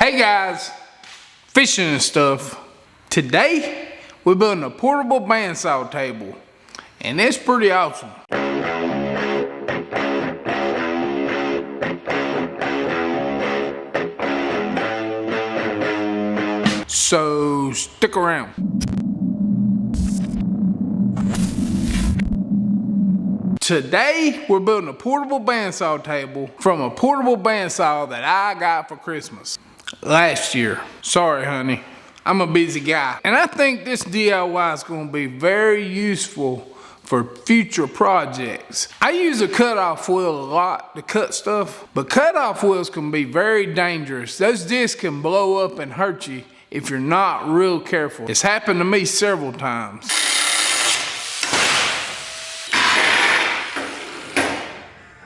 Hey guys, fishing and stuff. Today, we're building a portable bandsaw table, and it's pretty awesome. So stick around. Today, we're building a portable bandsaw table from a portable bandsaw that I got for Christmas last year. Sorry, honey. I'm a busy guy. And I think this DIY is going to be very useful for future projects. I use a cutoff wheel a lot to cut stuff, but cutoff wheels can be very dangerous. Those discs can blow up and hurt you if you're not real careful. It's happened to me several times.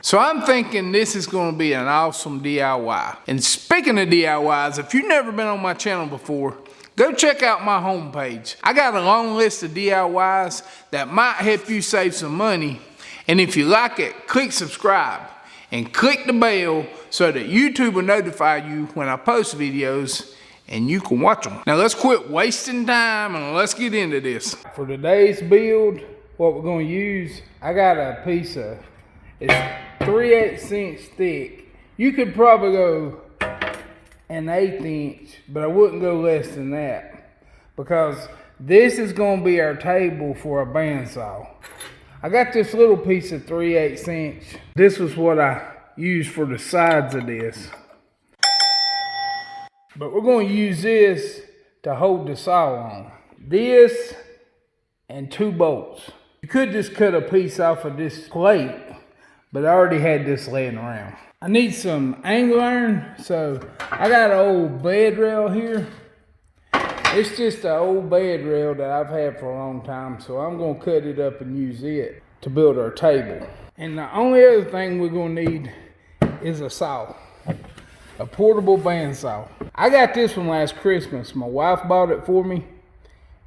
So I'm thinking this is going to be an awesome DIY. And speaking of DIYs, if you've never been on my channel before, go check out my homepage. I got a long list of DIYs that might help you save some money. And if you like it, click subscribe and click the bell so that YouTube will notify you when I post videos and you can watch them. Now let's quit wasting time and let's get into this. For today's build, what we're going to use, I got a piece of, it's 3/8 inch thick. You could probably go an 1/8 inch, but I wouldn't go less than that because this is going to be our table for a bandsaw. I got this little piece of 3/8 inch. This was what I used for the sides of this. But we're going to use this to hold the saw on. This and 2 bolts. You could just cut a piece off of this plate, but I already had this laying around. I need some angle iron, so I got an old bed rail here. It's just an old bed rail that I've had for a long time, so I'm gonna cut it up and use it to build our table. And the only other thing we're gonna need is a saw, a portable bandsaw. I got this one last Christmas. My wife bought it for me,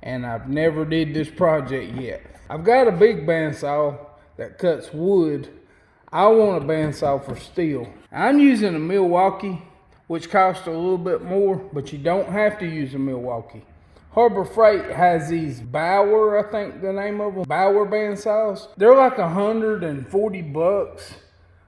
and I've never did this project yet. I've got a big bandsaw that cuts wood. I want a bandsaw for steel. I'm using a Milwaukee, which costs a little bit more, but you don't have to use a Milwaukee. Harbor Freight has these Bauer, I think the name of them, Bauer bandsaws. They're like $140,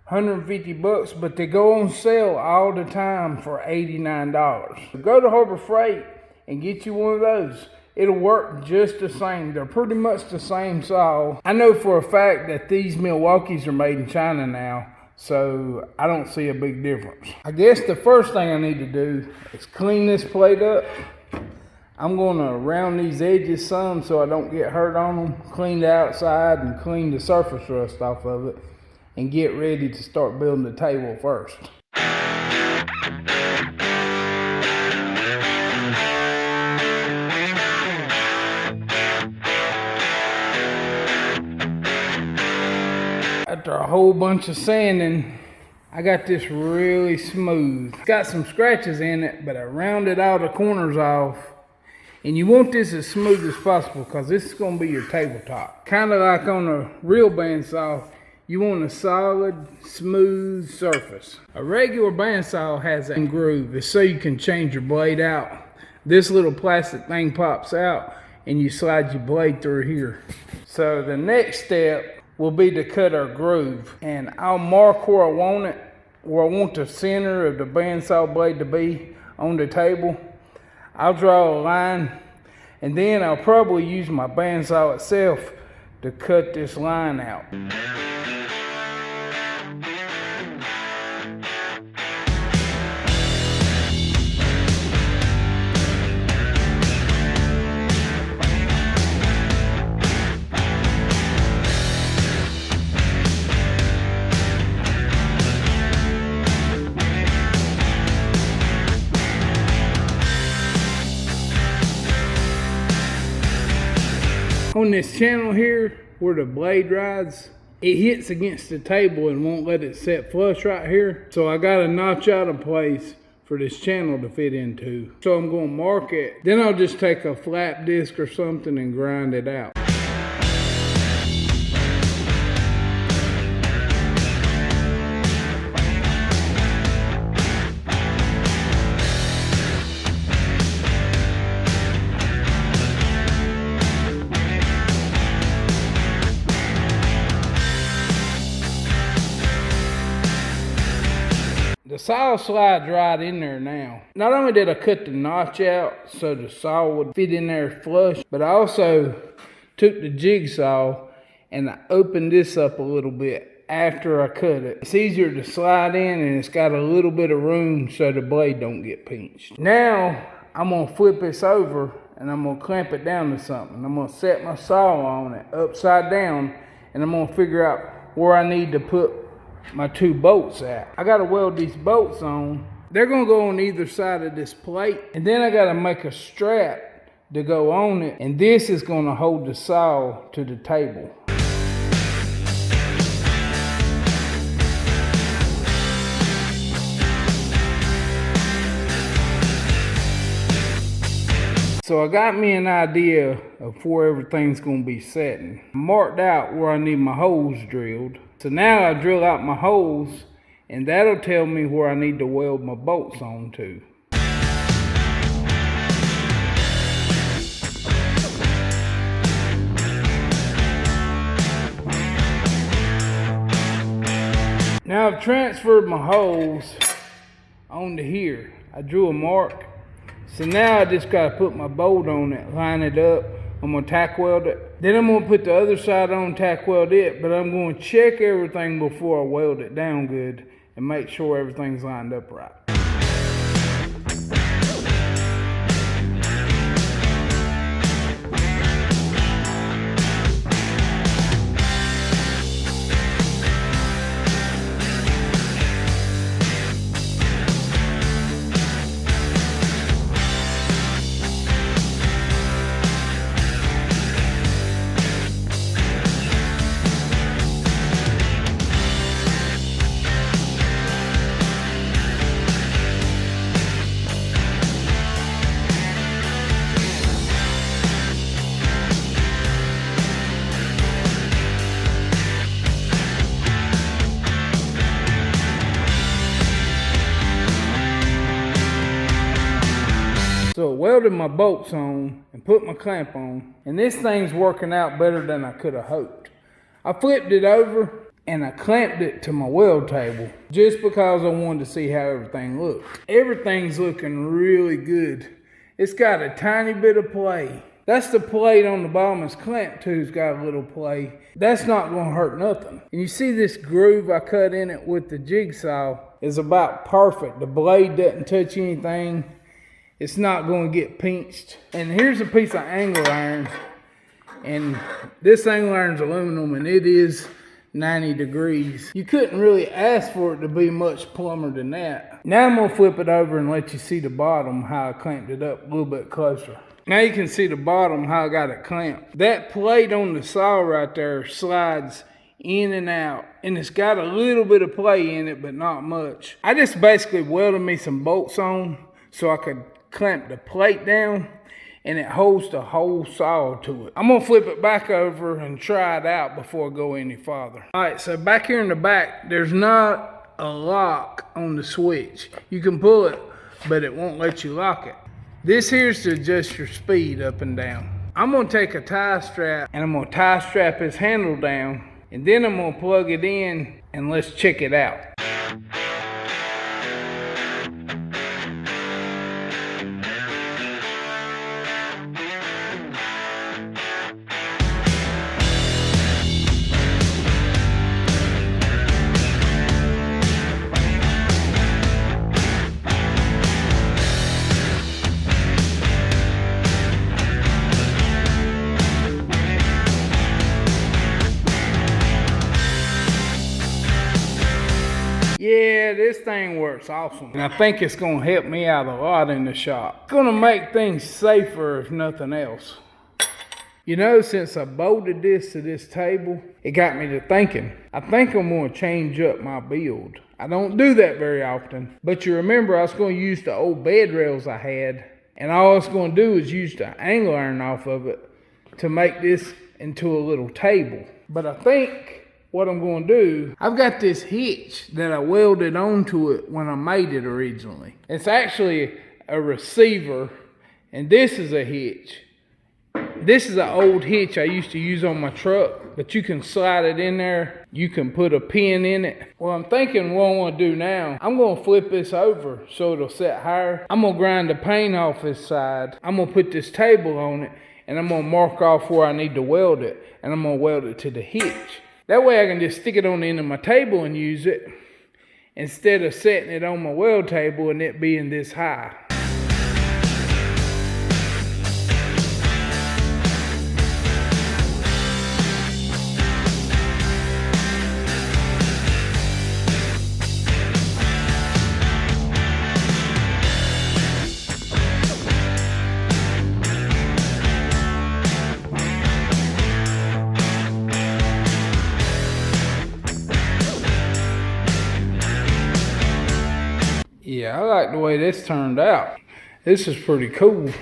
$150, but they go on sale all the time for $89. So go to Harbor Freight and get you one of those. It'll work just the same. They're pretty much the same saw. I know for a fact that these Milwaukees are made in China now, so I don't see a big difference. I guess the first thing I need to do is clean this plate up. I'm gonna round these edges some so I don't get hurt on them, clean the outside and clean the surface rust off of it, and get ready to start building the table first. After a whole bunch of sanding, I got this really smooth. It's got some scratches in it, but I rounded all the corners off. And you want this as smooth as possible because this is going to be your tabletop. Kind of like on a real bandsaw, you want a solid, smooth surface. A regular bandsaw has a groove. It's so you can change your blade out. This little plastic thing pops out and you slide your blade through here. So the next step will be to cut our groove, and I'll mark where I want it, where I want the center of the bandsaw blade to be on the table. I'll draw a line, and then I'll probably use my bandsaw itself to cut this line out. On this channel here, where the blade rides, it hits against the table and won't let it set flush right here. So I got to notch out a place for this channel to fit into. So I'm going to mark it. Then I'll just take a flat disc or something and grind it out. saw slides right in there now. Not only did I cut the notch out so the saw would fit in there flush, but I also took the jigsaw and I opened this up a little bit after I cut it. It's easier to slide in and it's got a little bit of room so the blade don't get pinched. Now I'm gonna flip this over and I'm gonna clamp it down to something. I'm gonna set my saw on it upside down and I'm gonna figure out where I need to put my 2 bolts at. I gotta weld these bolts on. They're gonna go on either side of this plate, and then I gotta make a strap to go on it, and this is gonna hold the saw to the table. So I got me an idea of where everything's gonna be setting. I marked out where I need my holes drilled. So now I drill out my holes and that'll tell me where I need to weld my bolts on to. Now I've transferred my holes onto here. I drew a mark. So now I just gotta put my bolt on it, line it up. I'm gonna tack weld it. Then I'm gonna put the other side on, tack weld it, but I'm gonna check everything before I weld it down good and make sure everything's lined up right. So I welded my bolts on and put my clamp on, and this thing's working out better than I could have hoped. I flipped it over and I clamped it to my weld table just because I wanted to see how everything looked. Everything's looking really good. It's got a tiny bit of play. That's the plate on the bottom. It's clamped to's got a little play. That's not gonna hurt nothing. And you see this groove I cut in it with the jigsaw is about perfect. The blade doesn't touch anything. It's not going to get pinched. And here's a piece of angle iron. And this angle iron's aluminum and it is 90 degrees. You couldn't really ask for it to be much plumber than that. Now I'm going to flip it over and let you see the bottom, how I clamped it up a little bit closer. Now you can see the bottom, how I got it clamped. That plate on the saw right there slides in and out. And it's got a little bit of play in it, but not much. I just basically welded me some bolts on so I could clamp the plate down and it holds the whole saw to it. I'm gonna flip it back over and try it out before I go any farther. All right, so back here in the back, there's not a lock on the switch. You can pull it, but it won't let you lock it. This here's to adjust your speed up and down. I'm gonna take a tie strap and I'm gonna tie strap this handle down, and then I'm gonna plug it in and let's check it out. Yeah, this thing works awesome. And I think it's gonna help me out a lot in the shop. It's gonna make things safer if nothing else. You know, since I bolted this to this table, it got me to thinking. I think I'm gonna change up my build. I don't do that very often, but you remember I was gonna use the old bed rails I had, and all I was gonna do is use the angle iron off of it to make this into a little table. But I think what I'm going to do, I've got this hitch that I welded onto it when I made it originally. It's actually a receiver, and this is a hitch. This is an old hitch I used to use on my truck but you can slide it in there. You can put a pin in it. Well, I'm thinking what I want to do now, I'm going to flip this over so it'll set higher. I'm going to grind the paint off this side. I'm going to put this table on it, and I'm going to mark off where I need to weld it, and I'm going to weld it to the hitch. That way I can just stick it on the end of my table and use it, instead of setting it on my weld table and it being this high. Yeah, I like the way this turned out. This is pretty cool.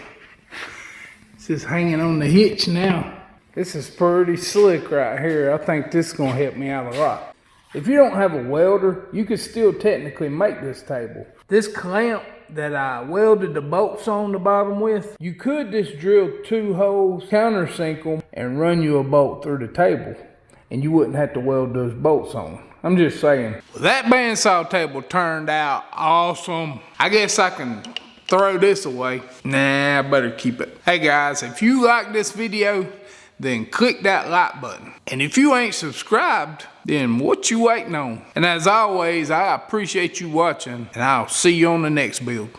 It's just hanging on the hitch now. This is pretty slick right here. I think this is gonna help me out a lot. If you don't have a welder, you could still technically make this table. This clamp that I welded the bolts on the bottom with, you could just drill 2 holes, countersink them, and run you a bolt through the table, and you wouldn't have to weld those bolts on. I'm just saying. Well, that bandsaw table turned out awesome. I guess I can throw this away. Nah, I better keep it. Hey guys, if you like this video, then click that like button. And if you ain't subscribed, then what you waiting on? And as always, I appreciate you watching, and I'll see you on the next build.